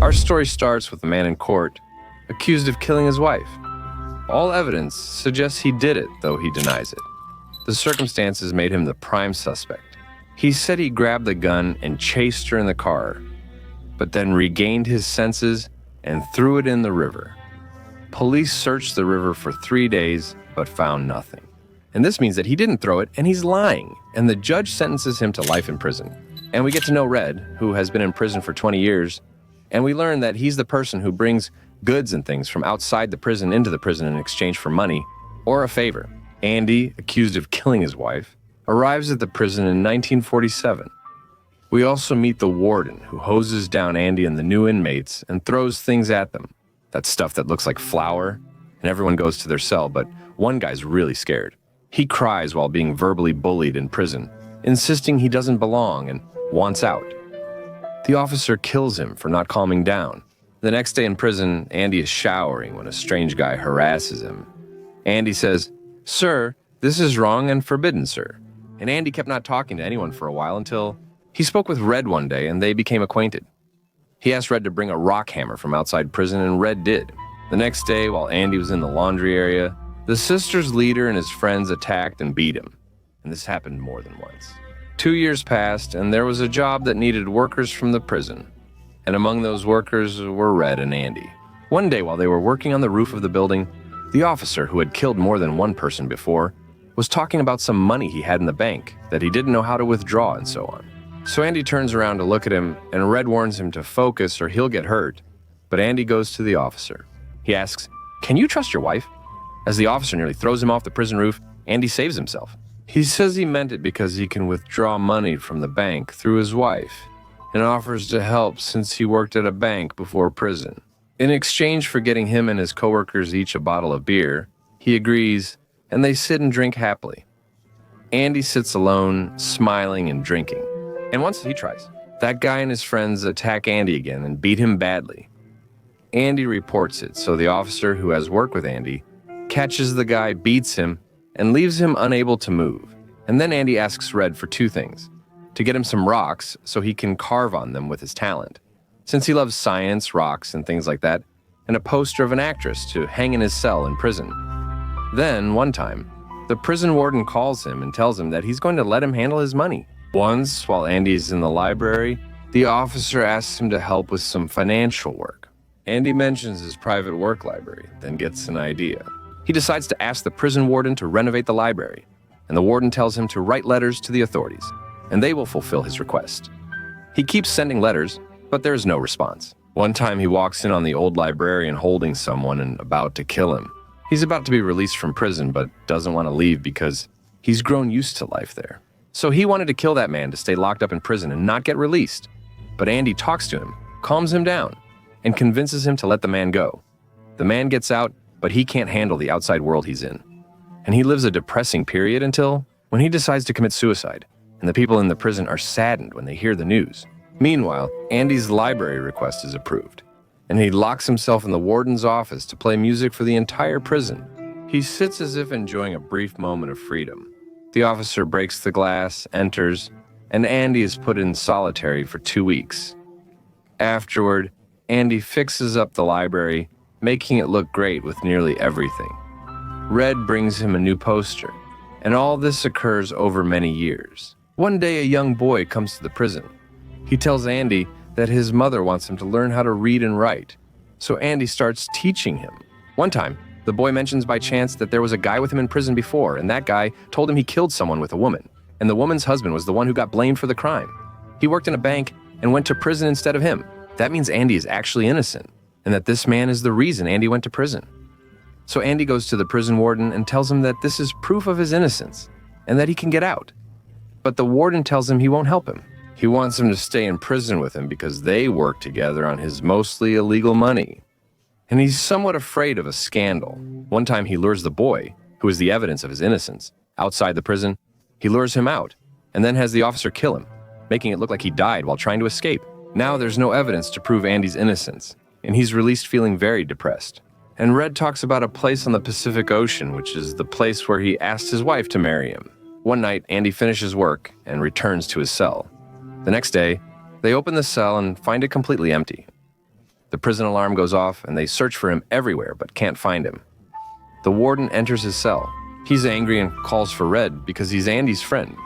Our story starts with a man in court, accused of killing his wife. All evidence suggests he did it, though he denies it. The circumstances made him the prime suspect. He said he grabbed the gun and chased her in the car, but then regained his senses and threw it in the river. Police searched the river for 3 days, but found nothing. And this means that he didn't throw it, and he's lying, and the judge sentences him to life in prison. And we get to know Red, who has been in prison for 20 years, and we learn that he's the person who brings goods and things from outside the prison into the prison in exchange for money or a favor. Andy, accused of killing his wife, arrives at the prison in 1947. We also meet the warden, who hoses down Andy and the new inmates and throws things at them. That stuff that looks like flour, and everyone goes to their cell, but one guy's really scared. He cries while being verbally bullied in prison, insisting he doesn't belong and wants out. The officer kills him for not calming down. The next day in prison, Andy is showering when a strange guy harasses him. Andy says, "Sir, this is wrong and forbidden, sir." And Andy kept not talking to anyone for a while until he spoke with Red one day and they became acquainted. He asked Red to bring a rock hammer from outside prison, and Red did. The next day, while Andy was in the laundry area, the sisters' leader and his friends attacked and beat him. And this happened more than once. 2 years passed, and there was a job that needed workers from the prison. And among those workers were Red and Andy. One day, while they were working on the roof of the building, the officer, who had killed more than one person before, was talking about some money he had in the bank that he didn't know how to withdraw and so on. So Andy turns around to look at him, and Red warns him to focus or he'll get hurt. But Andy goes to the officer. He asks, "Can you trust your wife?" As the officer nearly throws him off the prison roof, Andy saves himself. He says he meant it because he can withdraw money from the bank through his wife, and offers to help since he worked at a bank before prison. In exchange for getting him and his coworkers each a bottle of beer, he agrees, and they sit and drink happily. Andy sits alone, smiling and drinking. And once he tries, that guy and his friends attack Andy again and beat him badly. Andy reports it, so the officer who has worked with Andy catches the guy, beats him, and leaves him unable to move. And then Andy asks Red for 2 things: to get him some rocks so he can carve on them with his talent, since he loves science, rocks, and things like that, and a poster of an actress to hang in his cell in prison. Then, one time, the prison warden calls him and tells him that he's going to let him handle his money. Once, while Andy's in the library, the officer asks him to help with some financial work. Andy mentions his private work library, then gets an idea. He decides to ask the prison warden to renovate the library, and the warden tells him to write letters to the authorities, and they will fulfill his request. He keeps sending letters, but there is no response. One time he walks in on the old librarian holding someone and about to kill him. He's about to be released from prison, but doesn't want to leave because he's grown used to life there. So he wanted to kill that man to stay locked up in prison and not get released. But Andy talks to him, calms him down, and convinces him to let the man go. The man gets out, but he can't handle the outside world he's in. And he lives a depressing period until when he decides to commit suicide, and the people in the prison are saddened when they hear the news. Meanwhile, Andy's library request is approved, and he locks himself in the warden's office to play music for the entire prison. He sits as if enjoying a brief moment of freedom. The officer breaks the glass, enters, and Andy is put in solitary for 2 weeks. Afterward, Andy fixes up the library, making it look great with nearly everything. Red brings him a new poster, and all this occurs over many years. One day, a young boy comes to the prison. He tells Andy that his mother wants him to learn how to read and write, so Andy starts teaching him. One time, the boy mentions by chance that there was a guy with him in prison before, and that guy told him he killed someone with a woman, and the woman's husband was the one who got blamed for the crime. He worked in a bank and went to prison instead of him. That means Andy is actually innocent, and that this man is the reason Andy went to prison. So Andy goes to the prison warden and tells him that this is proof of his innocence, and that he can get out. But the warden tells him he won't help him. He wants him to stay in prison with him because they work together on his mostly illegal money. And he's somewhat afraid of a scandal. One time he lures the boy, who is the evidence of his innocence, outside the prison. He lures him out, and then has the officer kill him, making it look like he died while trying to escape. Now there's no evidence to prove Andy's innocence, and he's released feeling very depressed. And Red talks about a place on the Pacific Ocean, which is the place where he asked his wife to marry him. One night, Andy finishes work and returns to his cell. The next day, they open the cell and find it completely empty. The prison alarm goes off, and they search for him everywhere but can't find him. The warden enters his cell. He's angry and calls for Red because he's Andy's friend.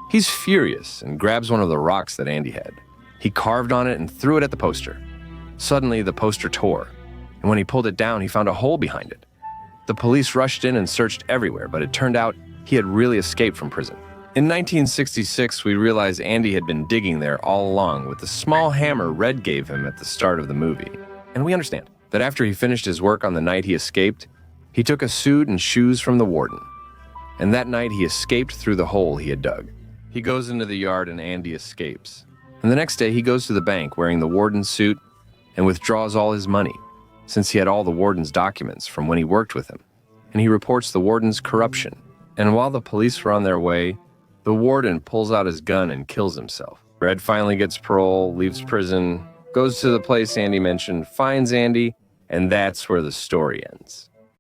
He's furious and grabs one of the rocks that Andy had. He carved on it and threw it at the poster. Suddenly, the poster tore, and when he pulled it down, he found a hole behind it. The police rushed in and searched everywhere, but it turned out he had really escaped from prison. In 1966, we realized Andy had been digging there all along with the small hammer Red gave him at the start of the movie. And we understand that after he finished his work on the night he escaped, he took a suit and shoes from the warden. And that night he escaped through the hole he had dug. He goes into the yard and Andy escapes. And the next day he goes to the bank wearing the warden's suit and withdraws all his money, since he had all the warden's documents from when he worked with him. And he reports the warden's corruption. And while the police were on their way, the warden pulls out his gun and kills himself. Red finally gets parole, leaves prison, goes to the place Andy mentioned, finds Andy, and that's where the story ends.